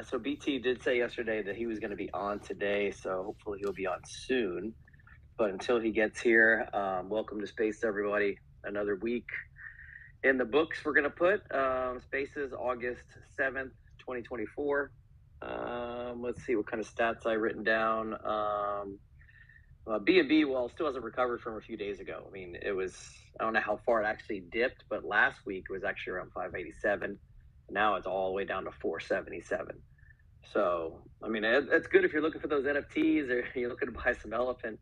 So BT did say yesterday that he was going to be on today, so hopefully he'll be on soon. But until he gets here, welcome to Space, everybody. Another week in the books. We're going to put Spaces August 7th, 2024. Let's see what kind of stats I've written down. B&B, well, still hasn't recovered from a few days ago. I mean, it was, I don't know how far it actually dipped, but last week it was actually around 587. Now it's all the way down to 477. So, I mean, it's good if you're looking for those NFTs or you're looking to buy some elephant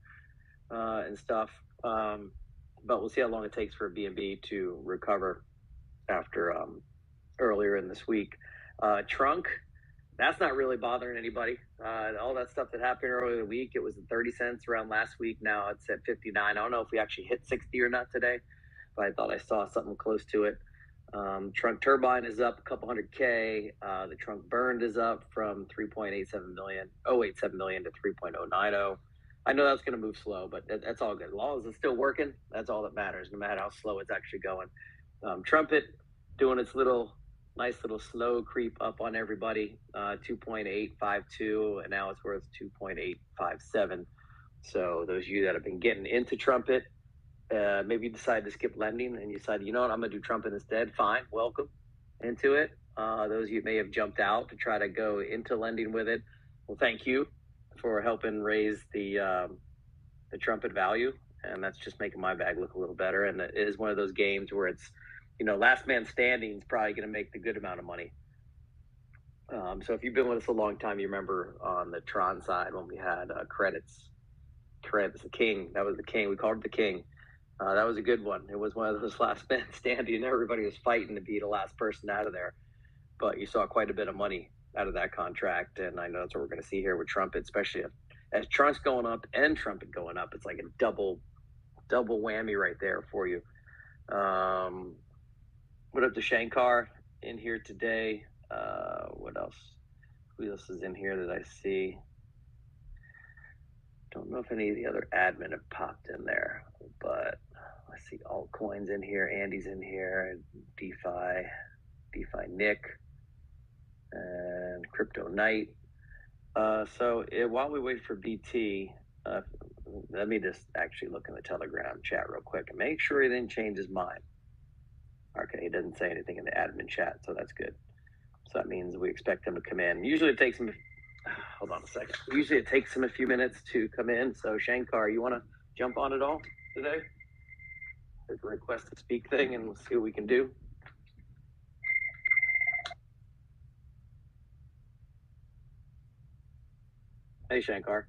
and stuff. But we'll see how long it takes for B&B to recover after earlier in this week. Trunk, that's not really bothering anybody. All that stuff that happened earlier in the week, it was at 30 cents around last week. Now it's at 59. I don't know if we actually hit 60 or not today, but I thought I saw something close to it. Trunk turbine is up a couple hundred K. The trunk burned is up from 3.87 million to 3.090. I know that's going to move slow, but that's all good. As long as it's still working, that's all that matters, no matter how slow it's actually going. Trumpet doing its nice little slow creep up on everybody, 2.852, and now it's worth 2.857. So those of you that have been getting into Trumpet, maybe you decide to skip lending and you decide, you know what, I'm going to do Trumpet instead. Fine, welcome into it. Those of you may have jumped out to try to go into lending with it. Well, thank you for helping raise the Trumpet value, and that's just making my bag look a little better. And it is one of those games where it's, you know, last man standing is probably going to make the good amount of money. So if you've been with us a long time, you remember on the Tron side when we had credits, the king. That was the king. We called it the king. That was a good one. It was one of those last men standing, and everybody was fighting to be the last person out of there. But you saw quite a bit of money out of that contract, and I know that's what we're going to see here with Trumpet, especially as Trump's going up and Trumpet going up. It's like a double whammy right there for you. What up to Shankar in here today? What else? Who else is in here that I see? Don't know if any of the other admin have popped in there, but I see altcoins in here. Andy's in here. DeFi Nick, and Crypto Knight. While we wait for BT, let me just actually look in the Telegram chat real quick and make sure he didn't change his mind. Okay, he doesn't say anything in the admin chat, so that's good. So that means we expect him to come in. Usually it takes him, hold on a second. Usually it takes him a few minutes to come in. So Shankar, you want to jump on it all today? There's a request to speak thing, and we'll see what we can do. Hey, Shankar.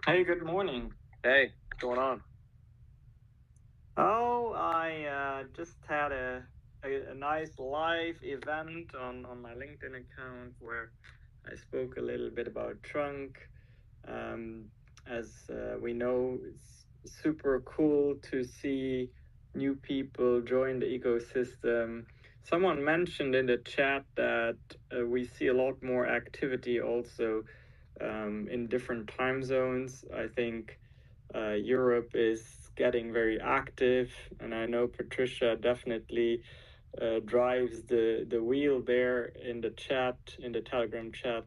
Hey, good morning. Hey, what's going on? Oh, I just had a nice live event on my LinkedIn account where I spoke a little bit about Trunk. As we know, it's super cool to see new people join the ecosystem. Someone mentioned in the chat that we see a lot more activity also in different time zones. I think Europe is getting very active, and I know Patricia definitely drives the wheel there in the chat, in the Telegram chat,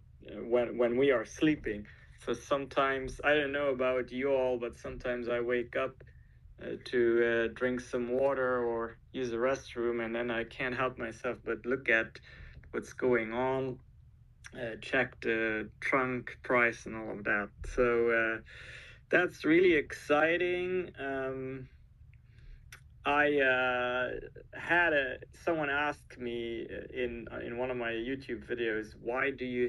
when we are sleeping. So sometimes, I don't know about you all, but sometimes I wake up to drink some water or use the restroom, and then I can't help myself but look at what's going on, check the trunk price and all of that. So that's really exciting. I had someone ask me in one of my YouTube videos, why do you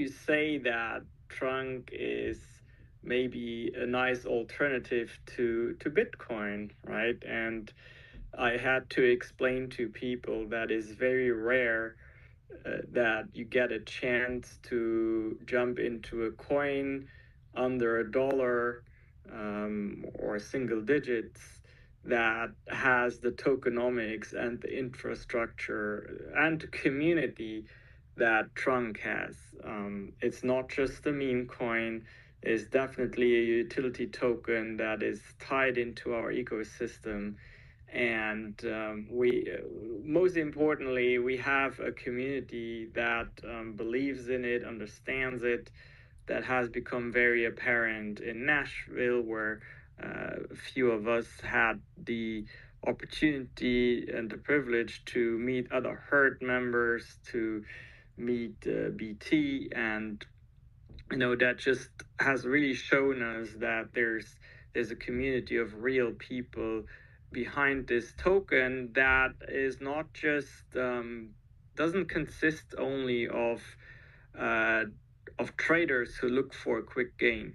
say that Trunk is maybe a nice alternative to Bitcoin, right? And I had to explain to people that it's very rare that you get a chance to jump into a coin under $1 or single digits that has the tokenomics and the infrastructure and the community that Trunk has. It's not just a meme coin. It's definitely a utility token that is tied into our ecosystem. And we, most importantly, we have a community that believes in it, understands it, that has become very apparent in Nashville, where a few of us had the opportunity and the privilege to meet other herd members, to meet BT, and that just has really shown us that there's a community of real people behind this token that is not just doesn't consist only uh, of traders who look for a quick gain.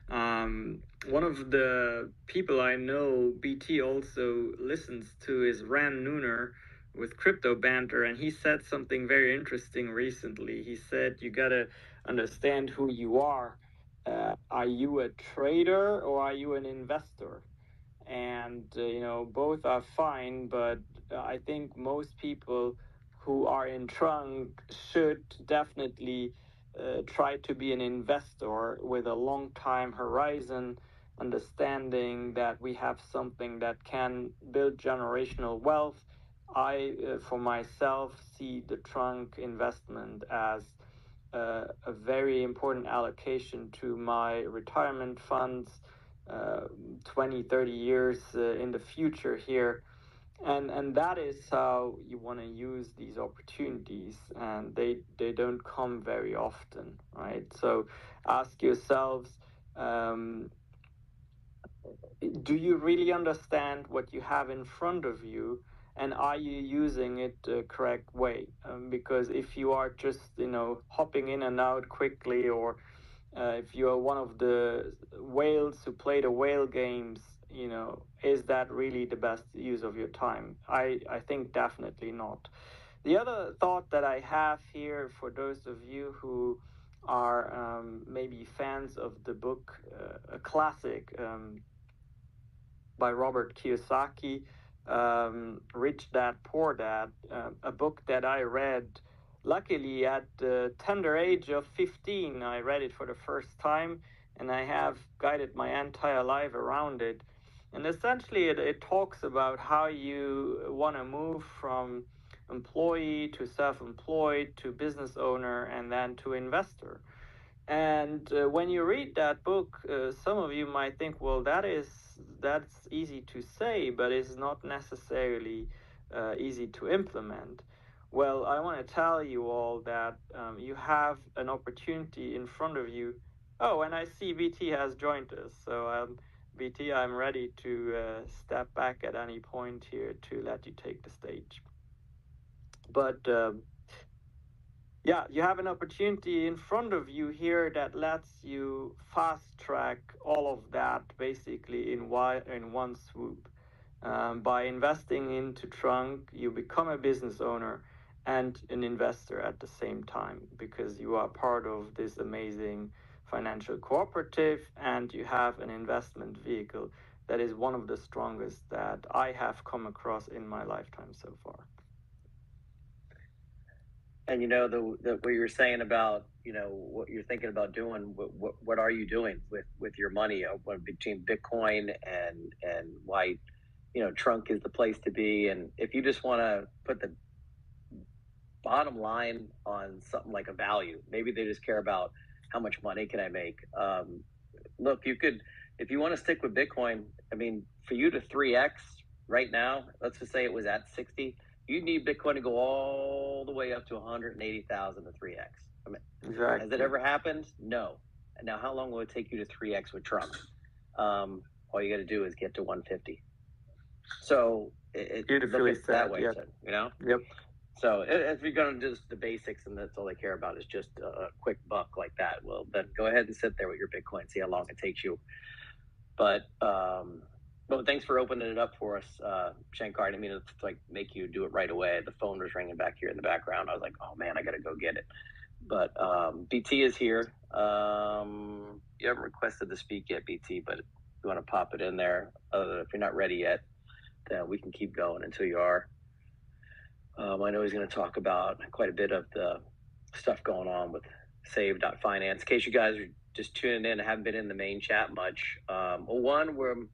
One of the people I know BT also listens to is Ran Nooner with Crypto Banter, and he said something very interesting recently. He said, you gotta understand who you are. Are you a trader or are you an investor? And both are fine, but I think most people who are in trunk should definitely try to be an investor with a long time horizon, understanding that we have something that can build generational wealth. I for myself see the trunk investment as a very important allocation to my retirement funds, uh, 20, 30 years in the future here. And that is how you want to use these opportunities, and they don't come very often, right? So ask yourselves, um, do you really understand what you have in front of you, and are you using it the correct way? Because if you are just hopping in and out quickly, or if you are one of the whales who play the whale games, is that really the best use of your time? I think definitely not. The other thought that I have here, for those of you who are maybe fans of the book, a classic by Robert Kiyosaki, Rich Dad Poor Dad, a book that I read. Luckily, at the tender age of 15, I read it for the first time, and I have guided my entire life around it. And essentially, it talks about how you want to move from employee to self employed to business owner and then to investor. And when you read that book, some of you might think, well, that's easy to say, but it's not necessarily easy to implement. Well, I want to tell you all that you have an opportunity in front of you. Oh, and I see BT has joined us. So, BT, I'm ready to step back at any point here to let you take the stage. But yeah, you have an opportunity in front of you here that lets you fast track all of that basically in one swoop. By investing into Trunk, you become a business owner and an investor at the same time, because you are part of this amazing financial cooperative and you have an investment vehicle that is one of the strongest that I have come across in my lifetime so far. And the what you're saying about what you're thinking about doing, what are you doing with your money, between Bitcoin and why Trunk is the place to be. And if you just want to put the bottom line on something like a value, maybe they just care about how much money can I make. Look, you could, if you want to stick with Bitcoin, I mean, for you to 3x right now, let's just say it was at 60, you need Bitcoin to go all the way up to 180,000 to 3x. I mean, exactly. Has it ever happened? No. And now, how long will it take you to 3x with Trump? All you got to do is get to 150. So it beautifully said that way. Yep. So, Yep. So if you're going to just the basics and that's all they care about is just a quick buck like that, well, then go ahead and sit there with your Bitcoin, see how long it takes you. But thanks for opening it up for us, Shankar. I didn't mean to make you do it right away. The phone was ringing back here in the background. I was like, oh man, I got to go get it. But BT is here. You haven't requested to speak yet, BT, but if you want to pop it in there, if you're not ready yet, then we can keep going until you are. I know he's going to talk about quite a bit of the stuff going on with save.finance. In case you guys are just tuning in and haven't been in the main chat much, one,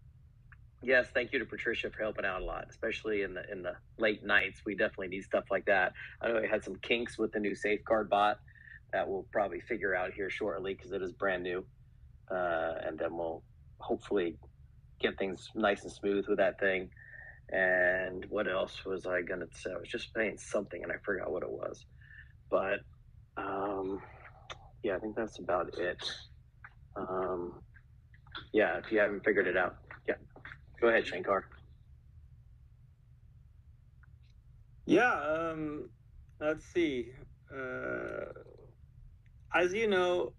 Yes, thank you to Patricia for helping out a lot, especially in the late nights. We definitely need stuff like that. I know we had some kinks with the new safeguard bot that we'll probably figure out here shortly because it is brand new, and then we'll hopefully get things nice and smooth with that thing. And what else was I gonna say? I was just saying something and I forgot what it was, but yeah, I think that's about it. Yeah, if you haven't figured it out, yeah, go ahead, Shankar. Yeah, let's see. As you know,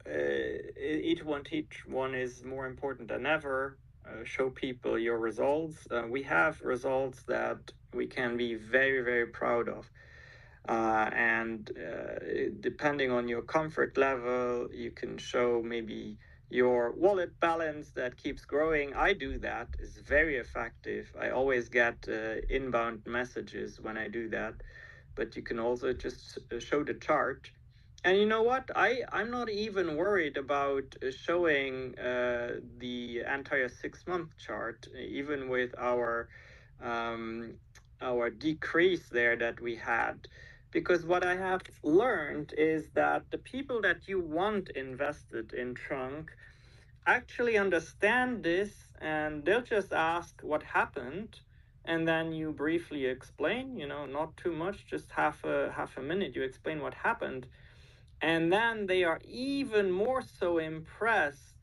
each one teach one is more important than ever. Show people your results. We have results that we can be very, very proud of. And depending on your comfort level, you can show maybe your wallet balance that keeps growing. I do that. It's very effective. I always get inbound messages when I do that. But you can also just show the chart. And you know what? I'm not even worried about showing the entire 6 month chart, even with our decrease there that we had. Because what I have learned is that the people that you want invested in Trunk actually understand this, and they'll just ask what happened, and then you briefly explain, not too much, just half a minute, you explain what happened, and then they are even more so impressed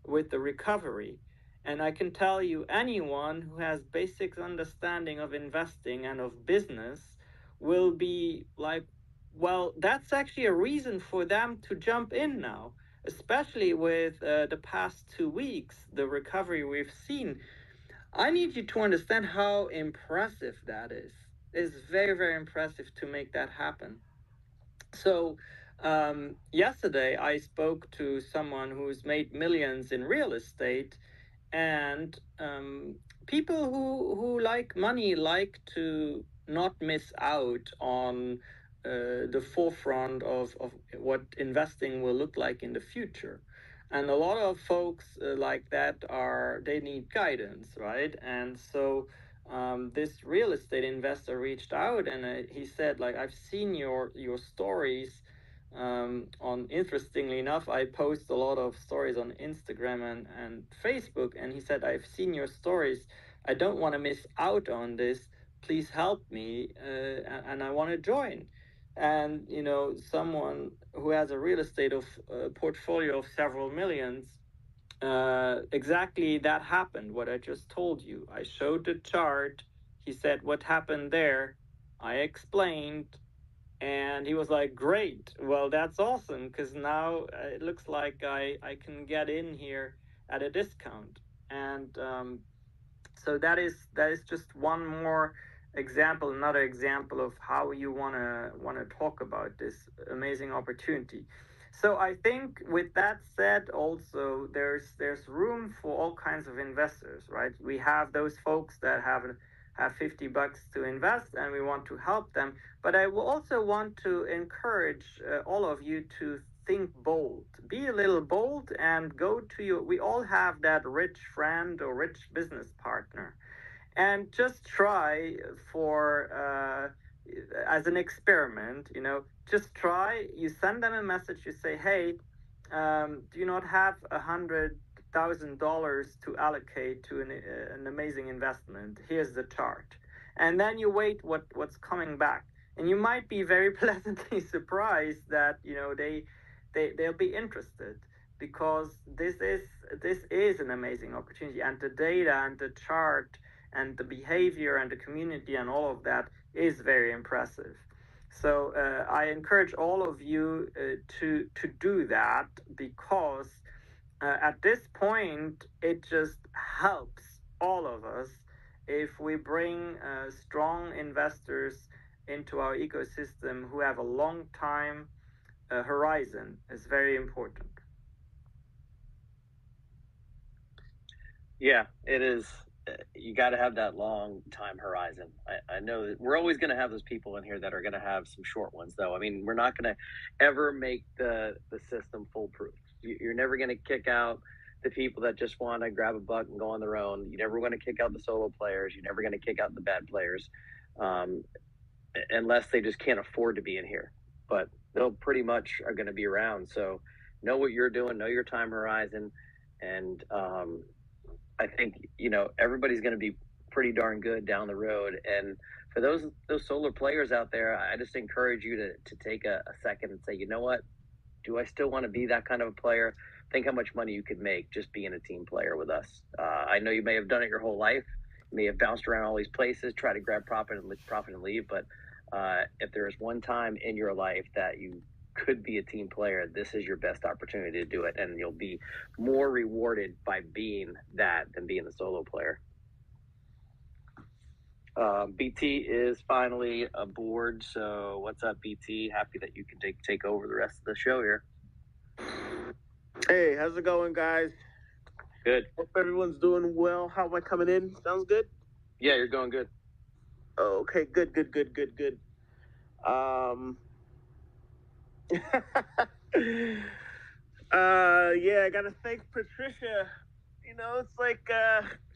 with the recovery. And I can tell you, anyone who has basic understanding of investing and of business will be like, well, that's actually a reason for them to jump in now, especially with the past 2 weeks, the recovery we've seen. I need you to understand how impressive that is. It's very, very impressive to make that happen. So, yesterday I spoke to someone who's made millions in real estate, and people who like money like to not miss out on the forefront of what investing will look like in the future. And a lot of folks like that they need guidance, right? And so this real estate investor reached out, and he said, like, I've seen your stories on, interestingly enough, I post a lot of stories on Instagram and Facebook, and he said, I've seen your stories, I don't want to miss out on this, please help me, and I want to join. And someone who has a real estate of portfolio of several millions, exactly that happened, what I just told you. I showed the chart, he said, what happened there, I explained, and he was like, great, well, that's awesome, because now it looks like I can get in here at a discount. And so that is just one more example, another example of how you want to talk about this amazing opportunity. So I think, with that said, also there's room for all kinds of investors, right? We have those folks that have $50 to invest, and we want to help them. But I will also want to encourage all of you to think bold. Be a little bold and go to your. We all have that rich friend or rich business partner, and just try for as an experiment. Just try. You send them a message. You say, "Hey, do you not have $100,000 to allocate to an amazing investment? Here's the chart." And then you wait what's coming back, and you might be very pleasantly surprised that they'll be interested, because this is an amazing opportunity, and the data and the chart and the behavior and the community and all of that is very impressive. So I encourage all of you to do that, because at this point it just helps all of us if we bring strong investors into our ecosystem who have a long time horizon. Is very important. Yeah, it is. You got to have that long time horizon. I know that we're always going to have those people in here that are going to have some short ones, though. I mean, we're not going to ever make the system foolproof. You're never going to kick out the people that just want to grab a buck and go on their own. You're never going to kick out the solo players. You're never going to kick out the bad players, unless they just can't afford to be in here. But they'll pretty much are going to be around. So know what you're doing, know your time horizon, and I think everybody's going to be pretty darn good down the road. And for those solar players out there, I just encourage you to take a second and say, you know what? Do I still want to be that kind of a player? Think how much money you could make just being a team player with us. I know you may have done it your whole life. You may have bounced around all these places, try to grab profit and leave. But if there is one time in your life that you could be a team player, this is your best opportunity to do it, and you'll be more rewarded by being that than being a solo player. BT is finally aboard, so what's up, BT? Happy that you can take over the rest of the show here. Hey, how's it going, guys? Good. Hope everyone's doing well. How am I coming in? Sounds good? Yeah, you're going good. Oh, okay, good. Yeah, I gotta thank Patricia. It's like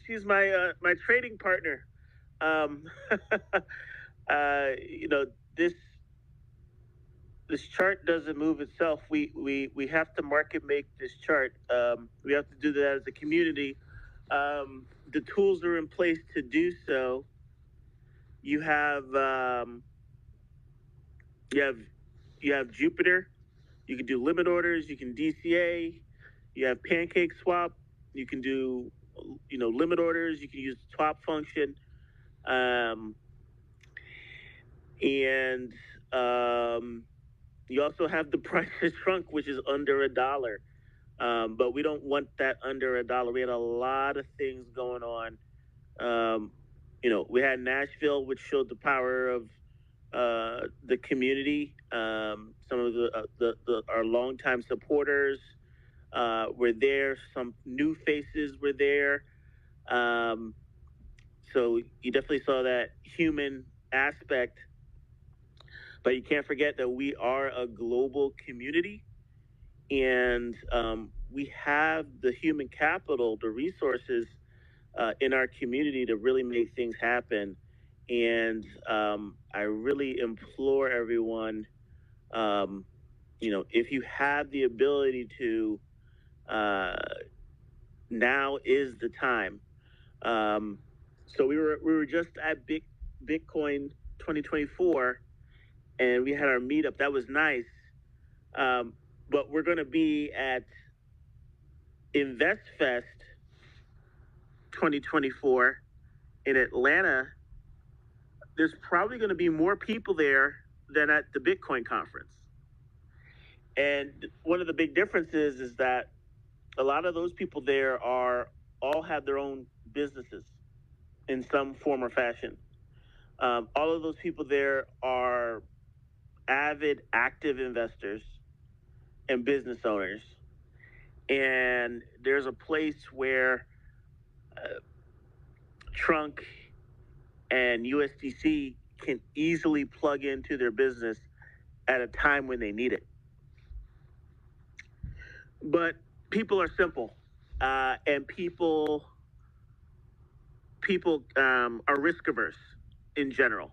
she's my trading partner. This chart doesn't move itself. We have to market make this chart. We have to do that as a community. The tools are in place to do so. You have Jupiter. You can do limit orders. You can DCA. You have pancake swap. You can do limit orders. You can use the swap function. And you also have the price has shrunk, which is under $1. But we don't want that under $1. We had a lot of things going on. We had Nashville, which showed the power of the community. Some of our longtime supporters were there. Some new faces were there. So you definitely saw that human aspect. But you can't forget that we are a global community, and we have the human capital, the resources in our community to really make things happen. And I really implore everyone, if you have the ability to, now is the time. So we were just at Bitcoin 2024, and we had our meetup. That was nice. But we're going to be at InvestFest 2024 in Atlanta. There's probably going to be more people there than at the Bitcoin conference. And one of the big differences is that a lot of those people there all have their own businesses in some form or fashion. All of those people there are avid, active investors and business owners. And there's a place where Trunk and USDC can easily plug into their business at a time when they need it. But people are simple, and people are risk averse in general.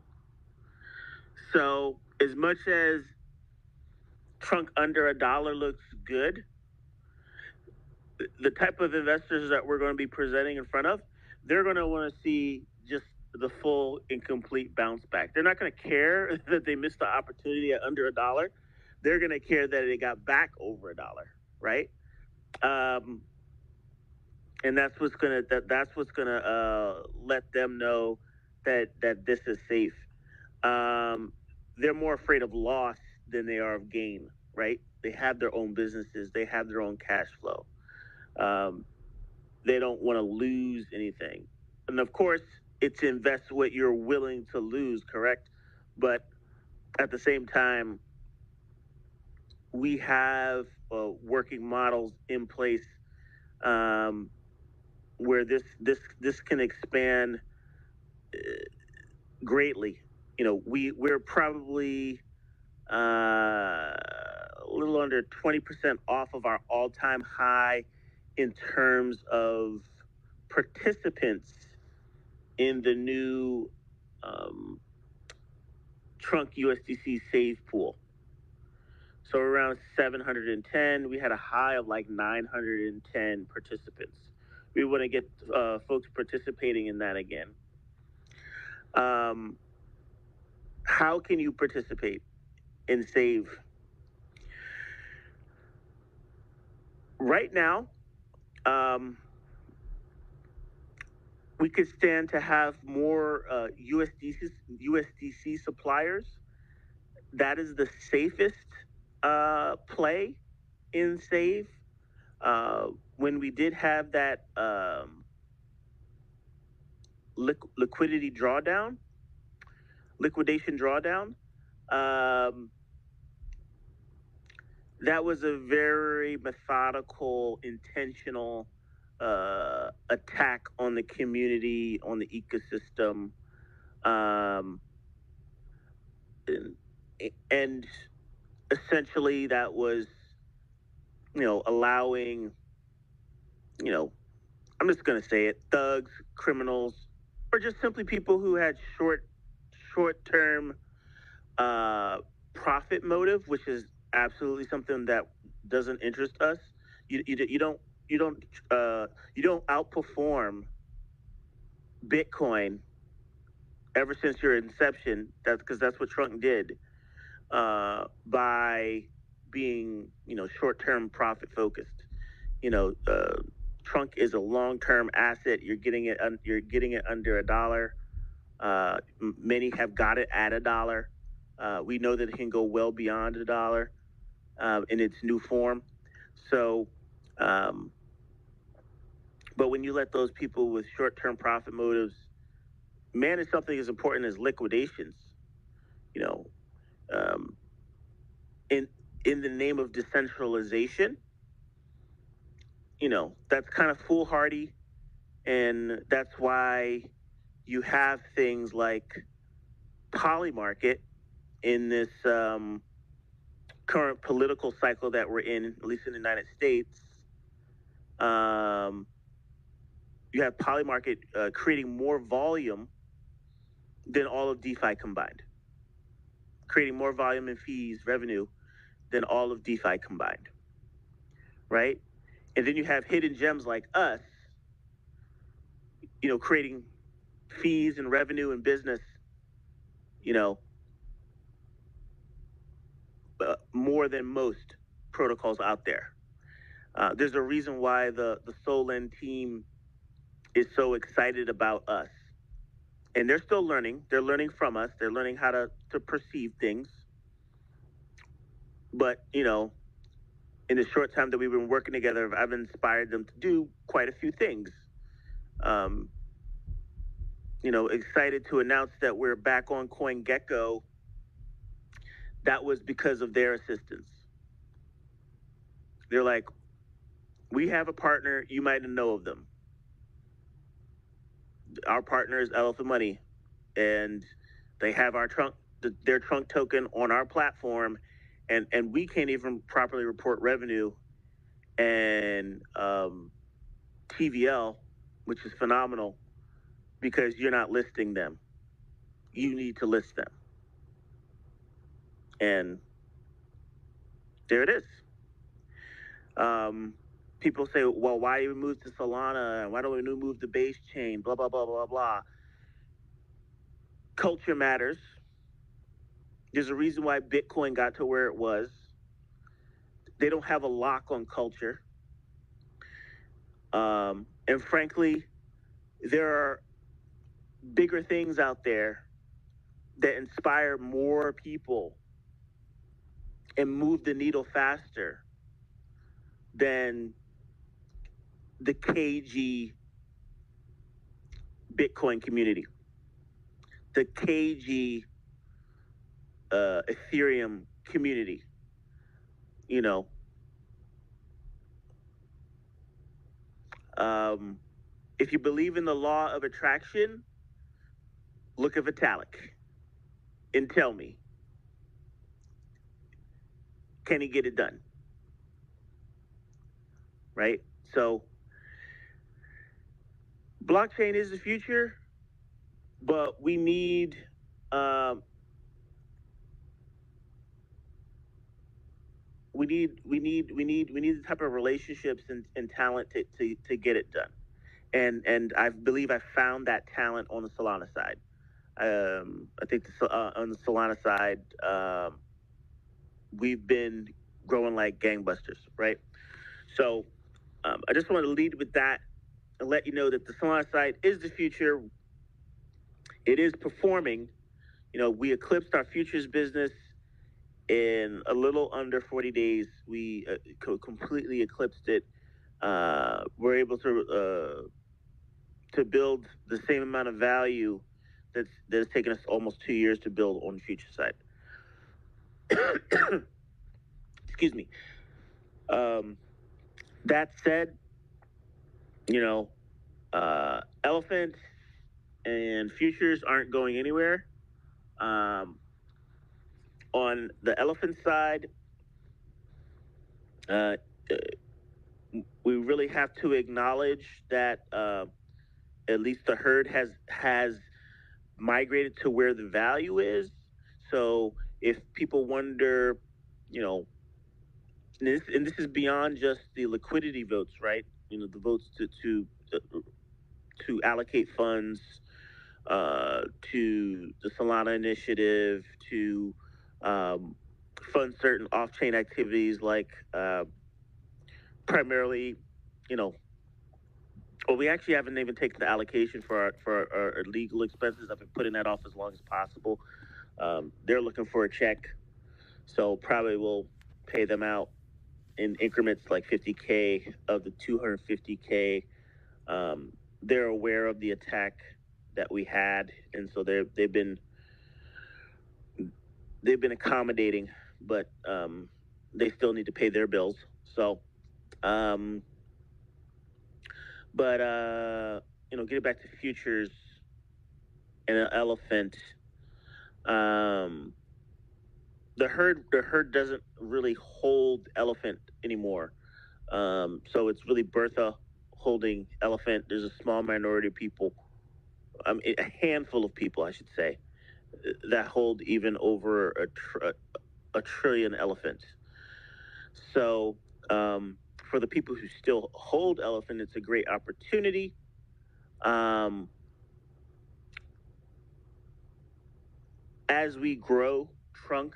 So as much as Trunk under $1 looks good, the type of investors that we're going to be presenting in front of, they're going to want to see just the full and complete bounce back. They're not going to care that they missed the opportunity at under $1. They're going to care that it got back over $1, right? And that's what's gonna let them know that this is safe. They're more afraid of loss than they are of gain, right? They have their own businesses. They have their own cash flow. They don't want to lose anything. And of course, it's invest what you're willing to lose, correct? But at the same time, we have working models in place where this can expand greatly. We're probably a little under 20% off of our all-time high in terms of participants in the new Trunk USDC save pool. So around 710, we had a high of like 910 participants. We want to get folks participating in that again. How can you participate in save? Right now, we could stand to have more USDC suppliers. That is the safest play in save. When we did have that liquidation drawdown, that was a very methodical, intentional attack on the community, on the ecosystem, and essentially that was, allowing, I'm just going to say it, thugs, criminals, or just simply people who had short-term profit motive, which is absolutely something that doesn't interest us. You don't outperform Bitcoin ever since your inception. That's because that's what Trunk did by being short-term profit focused. Trunk is a long-term asset. You're getting it under $1. Many have got it at $1. We know that it can go well beyond $1 in its new form. So, but when you let those people with short-term profit motives manage something as important as liquidations, in the name of decentralization, that's kind of foolhardy, and that's why you have things like Polymarket in this current political cycle that we're in, at least in the United States. You have Polymarket creating more volume than all of DeFi combined, creating more volume and fees, revenue, than all of DeFi combined, right? And then you have hidden gems like us, creating fees and revenue and business, more than most protocols out there. There's a reason why the Solend team is so excited about us. And they're still learning. They're learning from us. They're learning how to perceive things. But, in the short time that we've been working together, I've inspired them to do quite a few things. Excited to announce that we're back on CoinGecko. That was because of their assistance. They're like, we have a partner, you might know of them. Our partner is Elephant Money, and they have their Trunk token on our platform, and we can't even properly report revenue and TVL, which is phenomenal, because you're not listing them. You need to list them. And there it is. People say, well, why do we move to Solana? Why don't we move to base chain? Blah, blah, blah, blah, blah. Culture matters. There's a reason why Bitcoin got to where it was. They don't have a lock on culture. And frankly, there are bigger things out there that inspire more people and move the needle faster than the KG Bitcoin community, the KG Ethereum community. If you believe in the law of attraction, look at Vitalik and tell me, can he get it done? Right? So blockchain is the future, but we need the type of relationships and talent to get it done. And I believe I found that talent on the Solana side. I think on the Solana side, we've been growing like gangbusters, right? So I just want to lead with that and let you know that the Solana side is the future. It is performing. We eclipsed our futures business in a little under 40 days. We completely eclipsed it. We're able to build the same amount of value that's taken us almost 2 years to build on the future side. Excuse me. That said, elephant and futures aren't going anywhere. On the elephant side, we really have to acknowledge that at least the herd has migrated to where the value is. So if people wonder, and this is beyond just the liquidity votes, right? The votes to allocate funds to the Solana initiative, to fund certain off-chain activities like primarily, well, we actually haven't even taken the allocation for our legal expenses. I've been putting that off as long as possible. They're looking for a check, so probably we'll pay them out in increments like 50K of the 250K. They're aware of the attack that we had, and so they've been accommodating, but they still need to pay their bills. So, getting back to futures and an elephant, the herd doesn't really hold elephant anymore. So it's really Bertha holding elephant. There's a small minority of people, a handful of people, I should say, that hold even over a trillion elephants. So for the people who still hold elephant, it's a great opportunity. As we grow Trunk,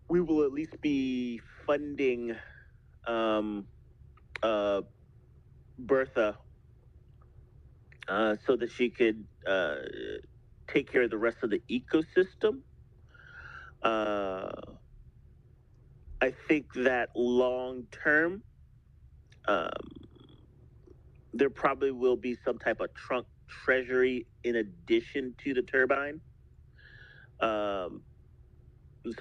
we will at least be funding Bertha so that she could take care of the rest of the ecosystem. I think that long term, there probably will be some type of trunk treasury in addition to the turbine. So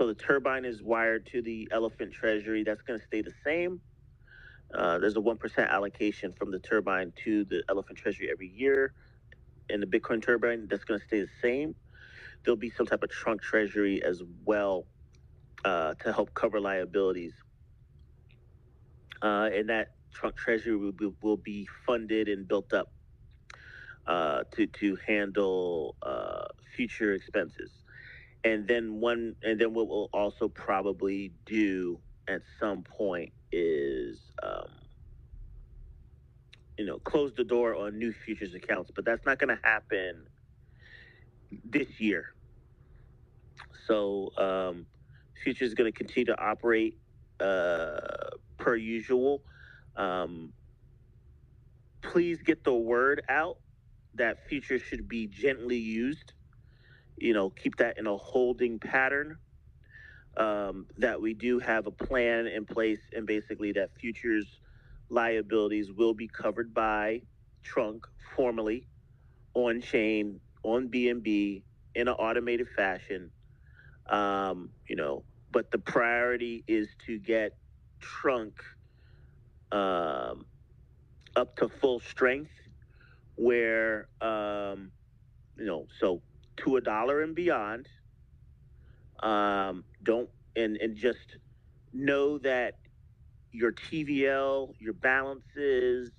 the turbine is wired to the elephant treasury. That's going to stay the same. There's a 1% allocation from the turbine to the elephant treasury every year. In the Bitcoin turbine, that's going to stay the same. There'll be some type of trunk treasury as well to help cover liabilities. And that trunk treasury will be funded and built up to handle future expenses. And then what we'll also probably do at some point is close the door on new futures accounts, but that's not going to happen this year. So futures is going to continue to operate per usual. Please get the word out that futures should be gently used. Keep that in a holding pattern. That we do have a plan in place, and basically that futures liabilities will be covered by Trunk formally on chain, on BNB in an automated fashion. But the priority is to get Trunk up to full strength, where so to $1 and beyond. Don't and just know that your TVL, your balances,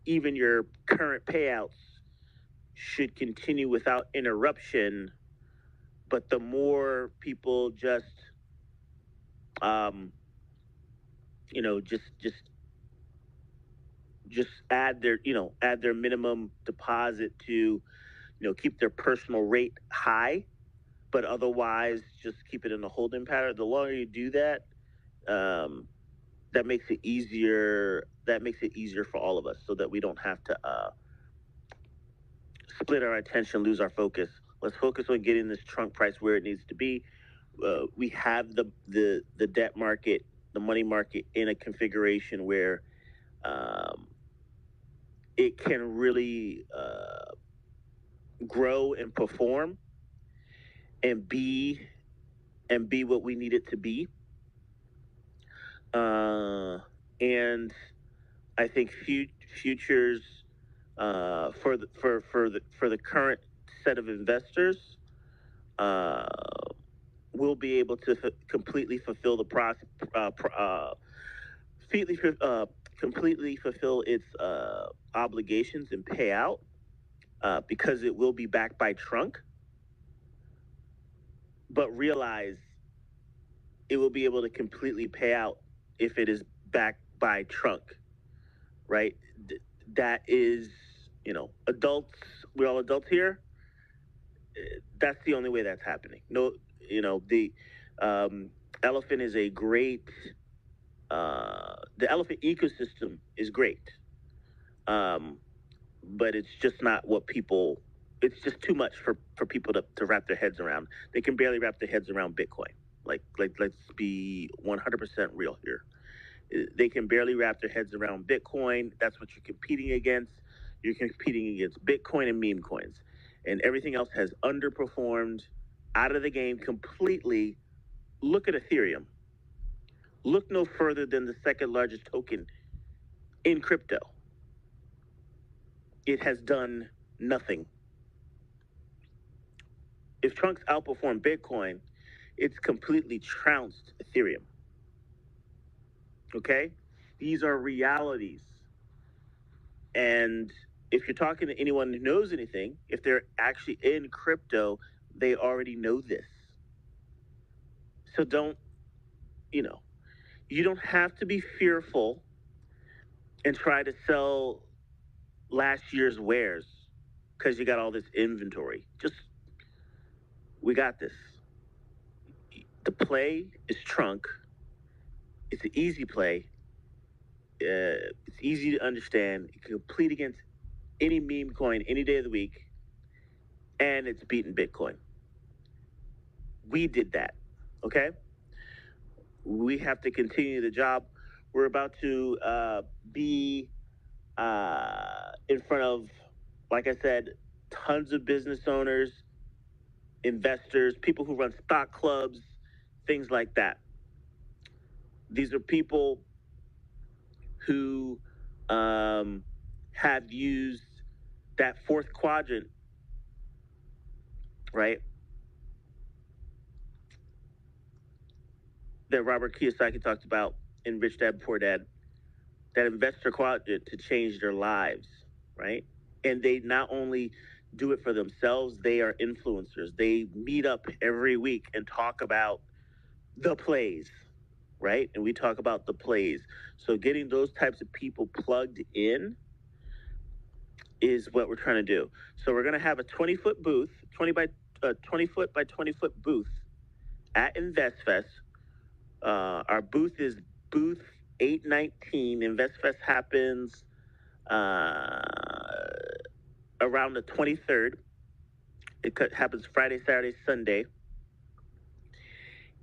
even your current payouts should continue without interruption. But the more people just, just add their minimum deposit to, keep their personal rate high, but otherwise just keep it in a holding pattern. The longer you do that, that makes it easier. That makes it easier for all of us, so that we don't have to split our attention, lose our focus. Let's focus on getting this trunk price where it needs to be. We have the debt market, the money market in a configuration where it can really grow and perform and be what we need it to be. And I think futures for the current set of investors will be able to completely fulfill the process, completely fulfill its obligations and pay out because it will be backed by trunk. But realize it will be able to completely pay out if it is backed by trunk, right? That is, adults. We're all adults here. That's the only way that's happening. No, the elephant is a great. The elephant ecosystem is great, but it's just not what people. It's just too much for people to wrap their heads around. They can barely wrap their heads around Bitcoin. Like let's be 100% real here. They can barely wrap their heads around Bitcoin. That's what you're competing against. You're competing against Bitcoin and meme coins, and everything else has underperformed, out of the game completely. Look at Ethereum. Look no further than the second largest token in crypto. It has done nothing. If Trunks outperformed Bitcoin, it's completely trounced Ethereum. Okay? These are realities. And if you're talking to anyone who knows anything, if they're actually in crypto, they already know this. So you don't have to be fearful and try to sell last year's wares because you got all this inventory. We got this. The play is trunk. It's an easy play. It's easy to understand. You can complete against any meme coin any day of the week, and it's beating Bitcoin. We did that, okay? We have to continue the job. We're about to be in front of, like I said, tons of business owners, investors, people who run stock clubs, things like that. These are people who have used that fourth quadrant, right? That Robert Kiyosaki talked about in Rich Dad Poor Dad, that investor quadrant to change their lives, right? And they not only do it for themselves, they are influencers. They meet up every week and talk about the plays, right? And we talk about the plays. So getting those types of people plugged in is what we're trying to do. So we're going to have a 20-foot booth, 20-foot by 20-foot booth at InvestFest. Our booth is booth 819. InvestFest happens around the 23rd. It happens Friday, Saturday, Sunday.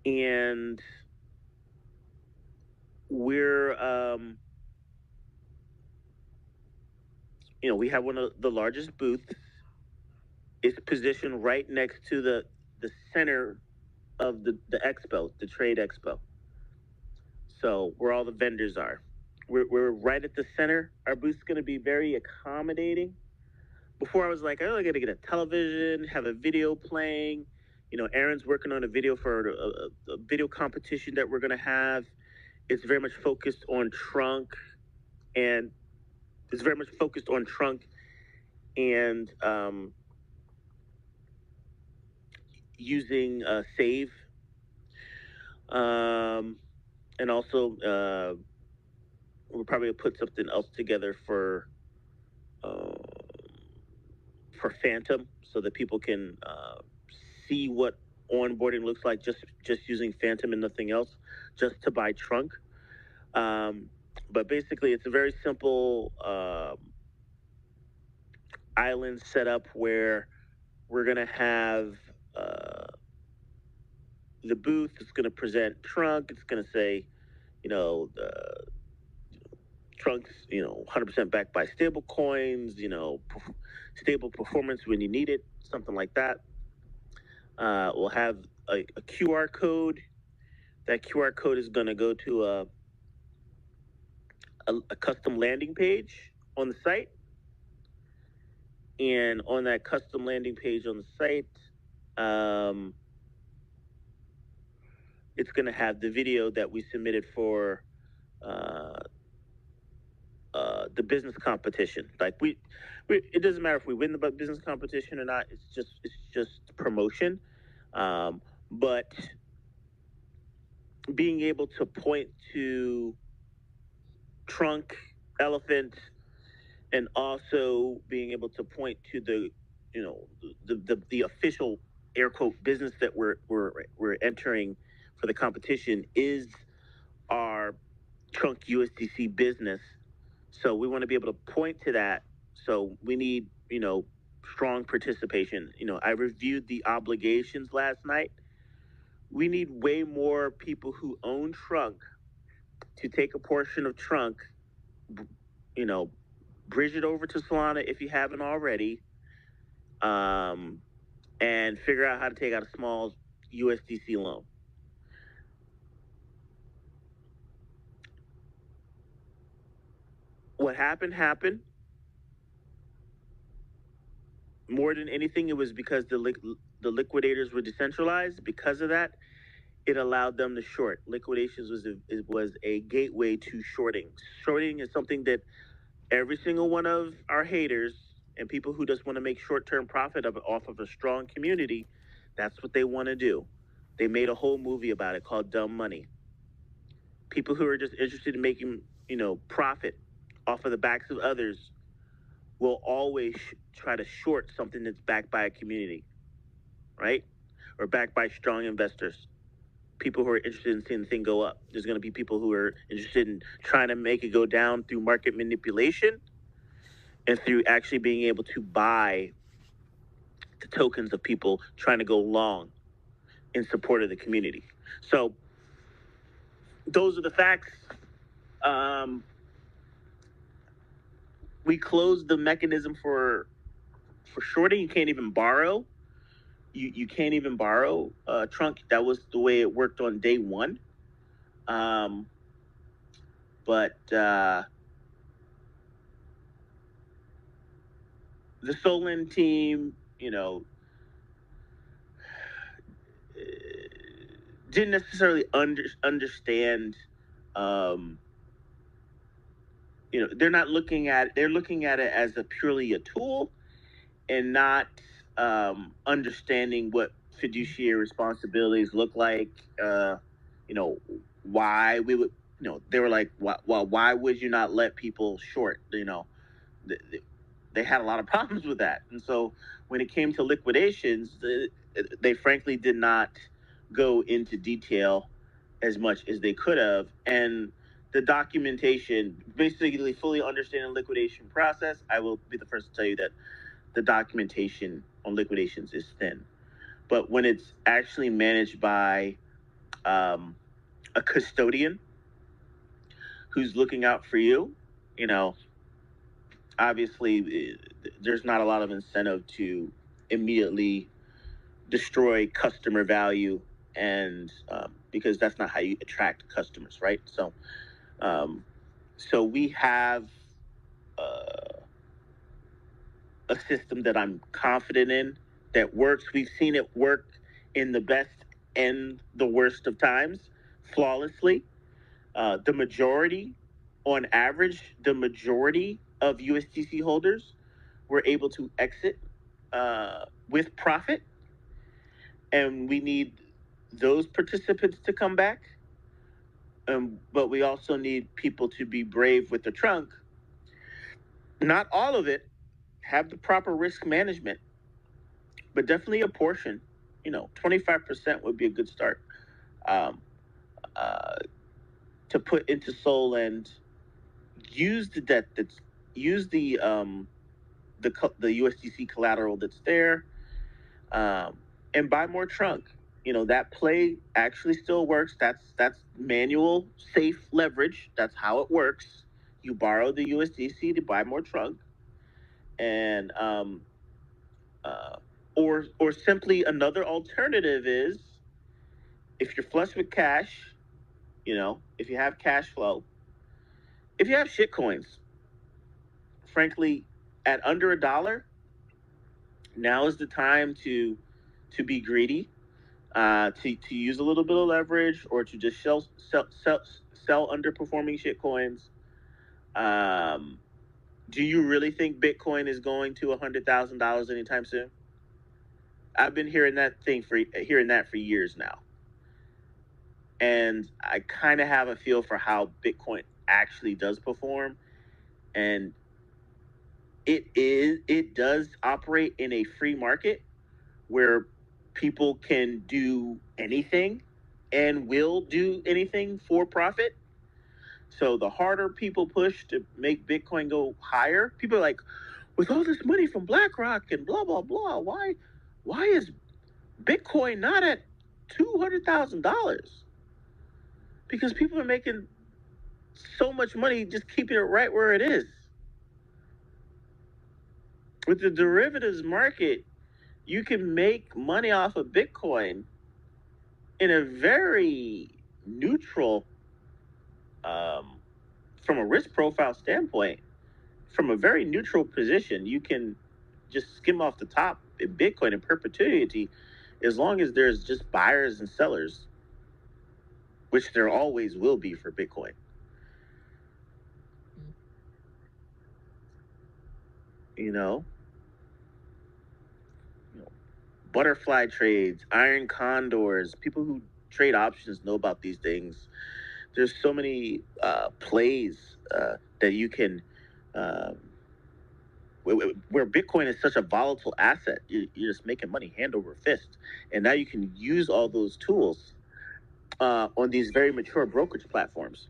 And we're, we have one of the largest booths. It's positioned right next to the center of the expo, the trade expo. So where all the vendors are. We're right at the center. Our booth's going to be very accommodating. Before I was like, I got to get a television, have a video playing. Aaron's working on a video for a video competition that we're going to have. It's very much focused on trunk, and using save, and also we'll probably put something else together uh, for Phantom, so that people can see what onboarding looks like just using Phantom and nothing else, just to buy trunk. But basically, it's a very simple island setup where we're going to have the booth. It's going to present trunk. It's going to say, trunks, 100% backed by stable coins, stable performance when you need it, something like that. We'll have a QR code. That QR code is going to go to a custom landing page on the site. And on that custom landing page on the site, it's going to have the video that we submitted for the business competition. Like it doesn't matter if we win the business competition or not. It's just promotion. But being able to point to trunk, elephant, and also being able to point to the official air quote business that we're entering for the competition is our trunk USDC business. So we want to be able to point to that. So we need, strong participation. I reviewed the obligations last night. We need way more people who own trunk to take a portion of trunk, you know, bridge it over to Solana if you haven't already, and figure out how to take out a small USDC loan. What happened. More than anything, it was because the liquidators were decentralized. Because of that, it allowed them to short. Liquidations was a gateway to shorting. Shorting is something that every single one of our haters and people who just want to make short-term profit off of a strong community, that's what they want to do. They made a whole movie about it called Dumb Money. People who are just interested in making, profit off of the backs of others will always try to short something that's backed by a community, right? Or backed by strong investors. People who are interested in seeing the thing go up. There's going to be people who are interested in trying to make it go down through market manipulation and through actually being able to buy the tokens of people trying to go long in support of the community. So those are the facts. We closed the mechanism for shorting. You can't even borrow. You can't even borrow trunk. That was the way it worked on day one. But the Solon team, didn't necessarily understand. They're looking at it as purely a tool, and not understanding what fiduciary responsibilities look like. Why we would, they were like, why would you not let people short? They had a lot of problems with that. And so when it came to liquidations, they frankly did not go into detail as much as they could have. And the documentation, basically fully understanding the liquidation process, I will be the first to tell you that the documentation on liquidations is thin. But when it's actually managed by a custodian who's looking out for you, obviously there's not a lot of incentive to immediately destroy customer value, and because that's not how you attract customers, right? So we have a system that I'm confident in that works. We've seen it work in the best and the worst of times flawlessly. The majority, on average, the majority of USDC holders were able to exit with profit, and we need those participants to come back. But we also need people to be brave with the trunk. Not all of it, have the proper risk management, but definitely a portion. 25% would be a good start um, uh, to put into Soul and use the debt use the USDC collateral that's there, and buy more trunk. That play actually still works. That's manual safe leverage. That's how it works. You borrow the USDC to buy more trunk, and uh, or simply another alternative is, if you're flush with cash, if you have cash flow, if you have shit coins, frankly, at under $1, now is the time to be greedy, to use a little bit of leverage, or to just sell underperforming shit coins. Do you really think Bitcoin is going to $100,000 anytime soon? I've been hearing that for years now, and I kind of have a feel for how Bitcoin actually does perform, and it does operate in a free market where people can do anything and will do anything for profit. So the harder people push to make Bitcoin go higher, people are like, with all this money from BlackRock and blah blah blah, why is Bitcoin not at $200,000? Because people are making so much money just keeping it right where it is. With the derivatives market, you can make money off of Bitcoin in a very neutral, from a risk profile standpoint, from a very neutral position. You can just skim off the top in Bitcoin in perpetuity, as long as there's just buyers and sellers, which there always will be for Bitcoin. You know, butterfly trades, iron condors, people who trade options know about these things. There's so many plays that you can, where Bitcoin is such a volatile asset. You're just making money hand over fist, and now you can use all those tools on these very mature brokerage platforms.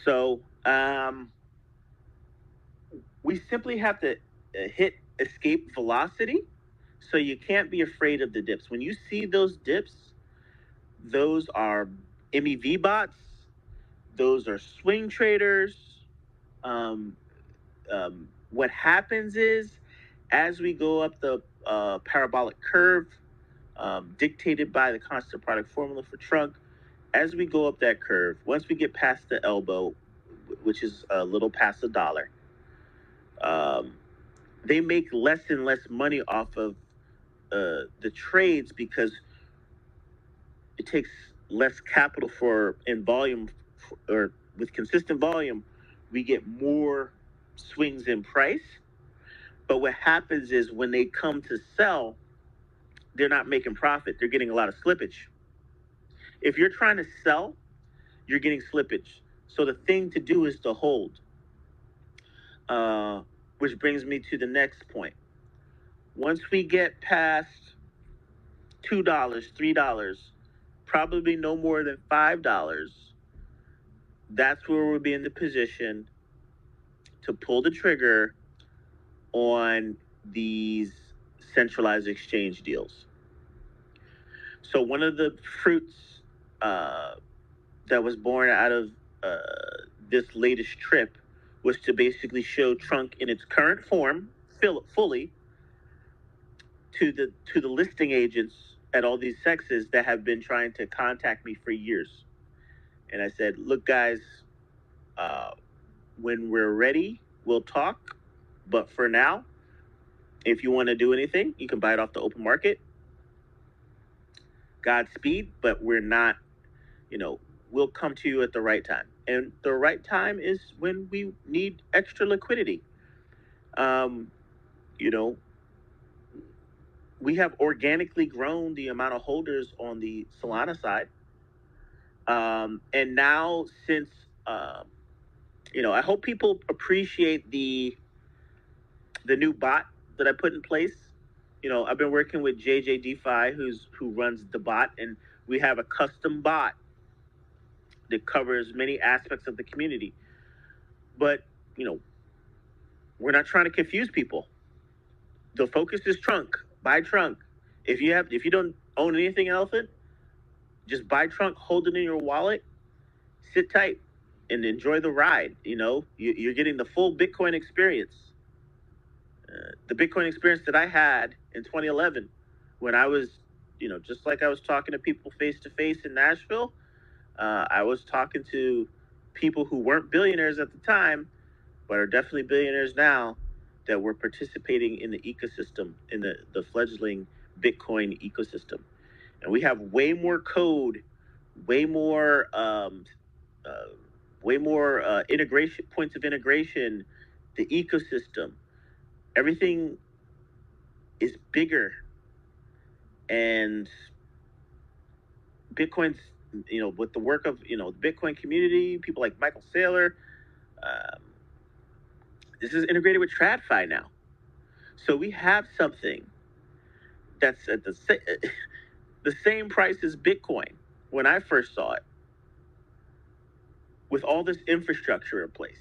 So we simply have to hit escape velocity. So you can't be afraid of the dips. When you see those dips, those are MEV bots, those are swing traders. What happens is, as we go up the parabolic curve, dictated by the constant product formula for trunk, as we go up that curve, once we get past the elbow, which is a little past $1, they make less and less money off of the trades, because it takes less capital in volume, or with consistent volume, we get more swings in price. But what happens is, when they come to sell, they're not making profit. They're getting a lot of slippage. If you're trying to sell, you're getting slippage. So the thing to do is to hold. Which brings me to the next point. Once we get past $2, $3, probably no more than $5, that's where we'll be in the position to pull the trigger on these centralized exchange deals. So one of the fruits that was born out of this latest trip was to basically show Trunk in its current form, fully, to the listing agents at all these sexes that have been trying to contact me for years. And I said, look, guys, when we're ready, we'll talk. But for now, if you want to do anything, you can buy it off the open market. Godspeed, but we're not we'll come to you at the right time. And the right time is when we need extra liquidity. Um, you know, we have organically grown the amount of holders on the Solana side. And now, since, I hope people appreciate the new bot that I put in place. I've been working with JJ DeFi, who runs the bot, and we have a custom bot that covers many aspects of the community. But, we're not trying to confuse people. The focus is Trunk. Buy Trunk. If you don't own anything Elephant, just buy Trunk, hold it in your wallet, sit tight, and enjoy the ride. You're getting the full Bitcoin experience. The Bitcoin experience that I had in 2011, when I was, just like I was talking to people face to face in Nashville, I was talking to people who weren't billionaires at the time, but are definitely billionaires now, that were participating in the ecosystem, in the fledgling Bitcoin ecosystem. And we have way more code, way more integration points of integration, the ecosystem, everything is bigger. And Bitcoin's, with the work of, the Bitcoin community, people like Michael Saylor, this is integrated with TradFi now. So we have something that's at the same price as Bitcoin when I first saw it, with all this infrastructure in place.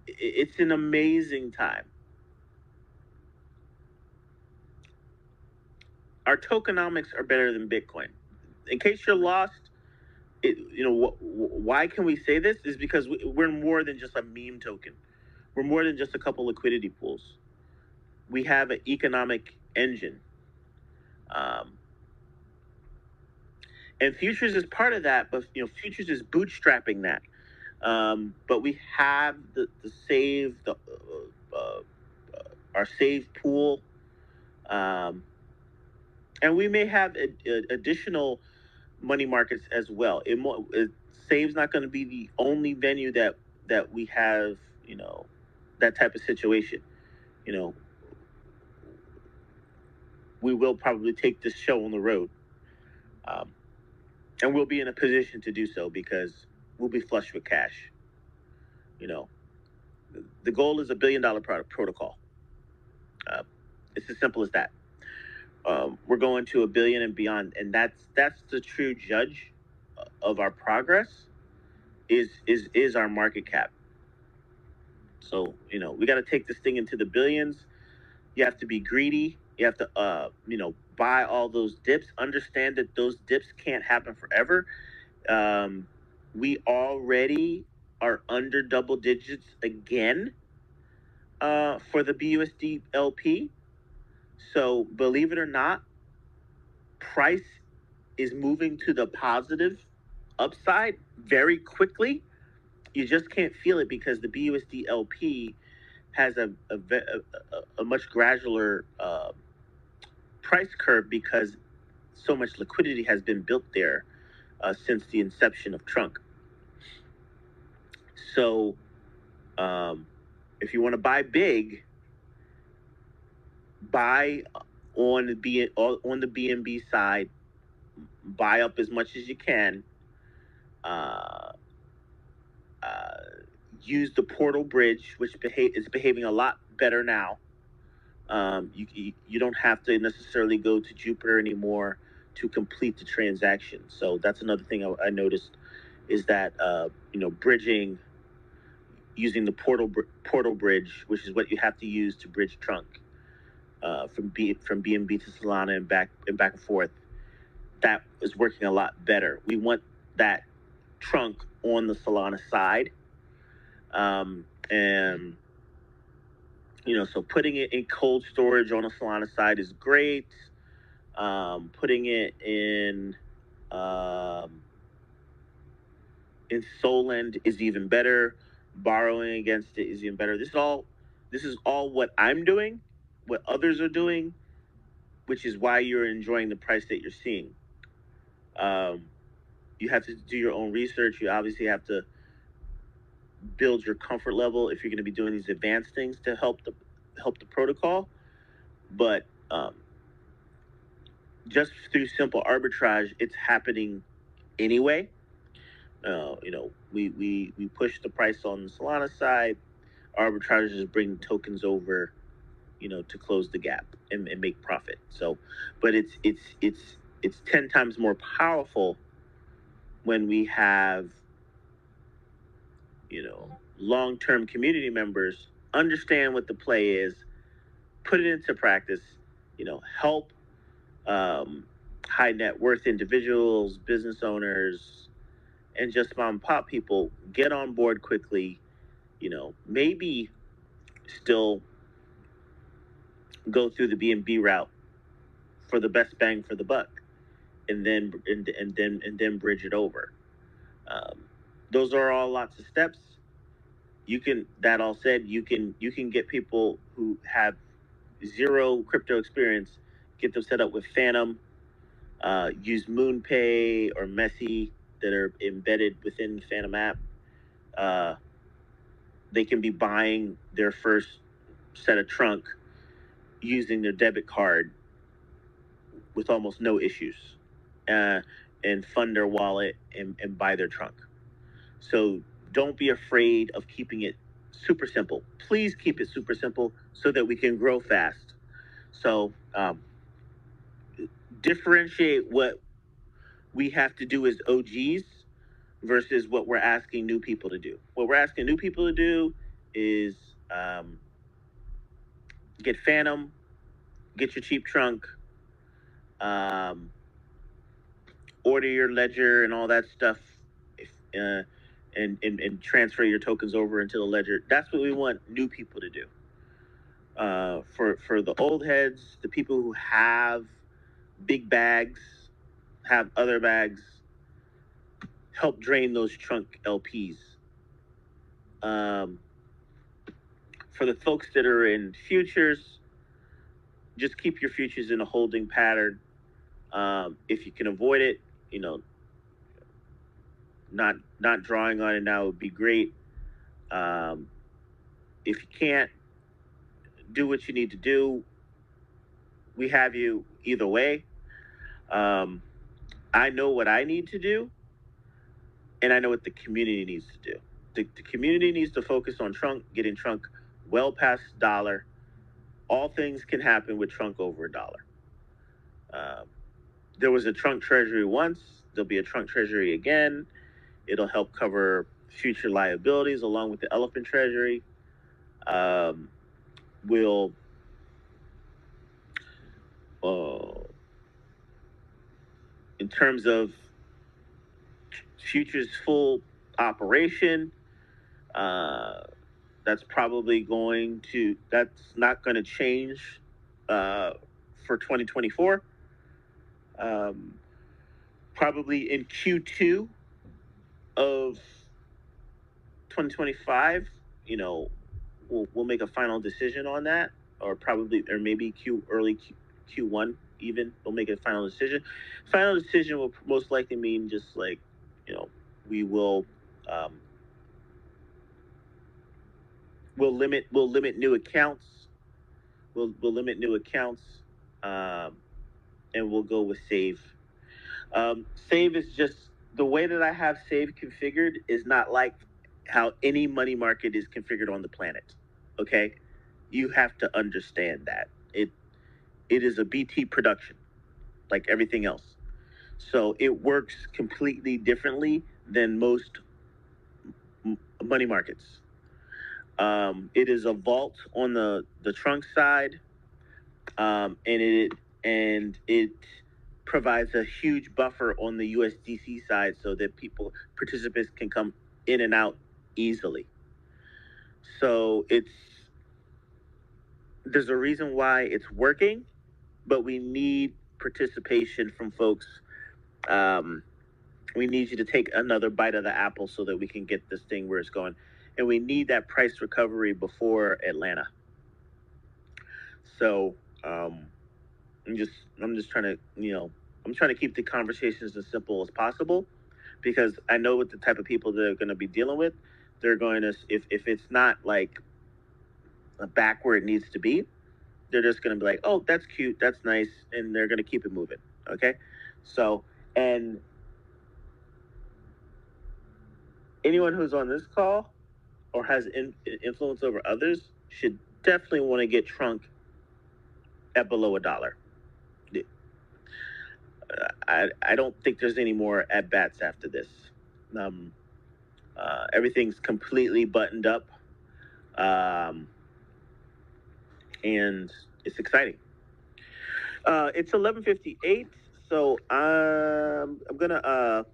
It's an amazing time. Our tokenomics are better than Bitcoin. In case you're lost, why can we say this? Is because we're more than just a meme token. We're more than just a couple liquidity pools. We have an economic engine. And futures is part of that, but futures is bootstrapping that. But we have our save pool, and we may have additional money markets as well. Save's not going to be the only venue that we have, that type of situation. We will probably take this show on the road, and we'll be in a position to do so because we'll be flush with cash. The goal is $1 billion protocol. It's as simple as that. We're going to $1 billion and beyond, and that's the true judge of our progress. Is our market cap. So we got to take this thing into the billions. You have to be greedy. You have to buy all those dips. Understand that those dips can't happen forever. We already are under double digits again for the BUSD LP. So believe it or not, price is moving to the positive upside very quickly. You just can't feel it because the BUSD LP has a much gradualer price curve, because so much liquidity has been built there since the inception of Trunk. So if you want to buy big, buy on the BNB side, buy up as much as you can. Use the portal bridge, which is behaving a lot better now. You don't have to necessarily go to Jupiter anymore to complete the transaction. So that's another thing I noticed, is that bridging, using the portal bridge, which is what you have to use to bridge Trunk from BNB to Solana and back and forth. That is working a lot better. We want that Trunk on the Solana side, and so putting it in cold storage on the Solana side is great. Putting it in Solend is even better. Borrowing against it is even better. This is all what I'm doing, what others are doing, which is why you're enjoying the price that you're seeing. You have to do your own research. You obviously have to build your comfort level if you're going to be doing these advanced things to help the protocol. But just through simple arbitrage, it's happening anyway. We push the price on the Solana side. Arbitrageurs bring tokens over, to close the gap and make profit. So, but it's 10 times more powerful when we have, long-term community members understand what the play is, put it into practice, help high net worth individuals, business owners, and just mom and pop people get on board quickly, maybe still go through the B&B route for the best bang for the buck, and then bridge it over. Those are all lots of steps. That all said, you can get people who have zero crypto experience, get them set up with Phantom, use MoonPay or Messi that are embedded within the Phantom app. They can be buying their first set of trunk using their debit card with almost no issues, and fund their wallet and buy their trunk. So don't be afraid of keeping it super simple. Please keep it super simple so that we can grow fast. So differentiate what we have to do as OGs versus what we're asking new people to do. What we're asking new people to do is get Phantom, get your cheap trunk, order your ledger and all that stuff, and transfer your tokens over into the ledger. That's what we want new people to do. For the old heads, the people who have big bags, have other bags, help drain those trunk LPs. For the folks that are in futures, just keep your futures in a holding pattern. If you can avoid it, not drawing on it now would be great. If you can't, do what you need to do. We have you either way. I know what I need to do, and I know what the community needs to do. The community needs to focus on trunk, getting trunk well past dollar. All things can happen with trunk over $1. There was a trunk treasury once. There'll be a trunk treasury again. It'll help cover future liabilities along with the elephant treasury. We'll in terms of futures full operation, that's not going to change for 2024. Probably in Q2 of 2025, we'll make a final decision on that, or maybe early Q1 even. We'll make a final decision. Final decision will most likely mean just like, we will we'll limit new accounts. We'll limit new accounts, and we'll go with Save. Save is just the way that I have Save configured is not like how any money market is configured on the planet. Okay, you have to understand that it is a BT production, like everything else. So it works completely differently than most money markets. It is a vault on the trunk side, and it provides a huge buffer on the USDC side so that participants can come in and out easily. So there's a reason why it's working, but we need participation from folks. We need you to take another bite of the apple so that we can get this thing where it's going. And we need that price recovery before Atlanta. So I'm just trying to, I'm trying to keep the conversations as simple as possible. because I know what the type of people they're going to be dealing with. They're going to, if it's not like back where it needs to be, they're just going to be like, oh, that's cute, that's nice, and they're going to keep it moving. Okay, so, and anyone who's on this call or has influence over others should definitely want to get Trunk at below $1. I don't think there's any more at bats after this. Everything's completely buttoned up, and it's exciting. It's 11:58, so I'm gonna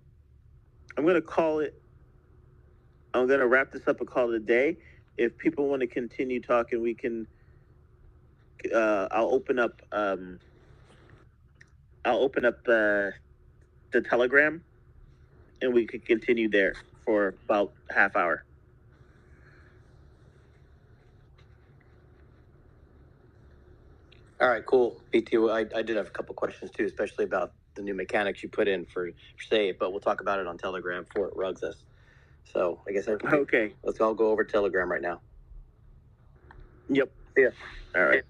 call it. I'm gonna wrap this up and call it a day. If people want to continue talking, we can. I'll open up. I'll open up the Telegram, and we could continue there for about half hour. All right, cool. BT, I did have a couple questions too, especially about the new mechanics you put in for Save, but we'll talk about it on Telegram before it rugs us. So I guess okay. Let's all go over Telegram right now. Yep. See ya. All right.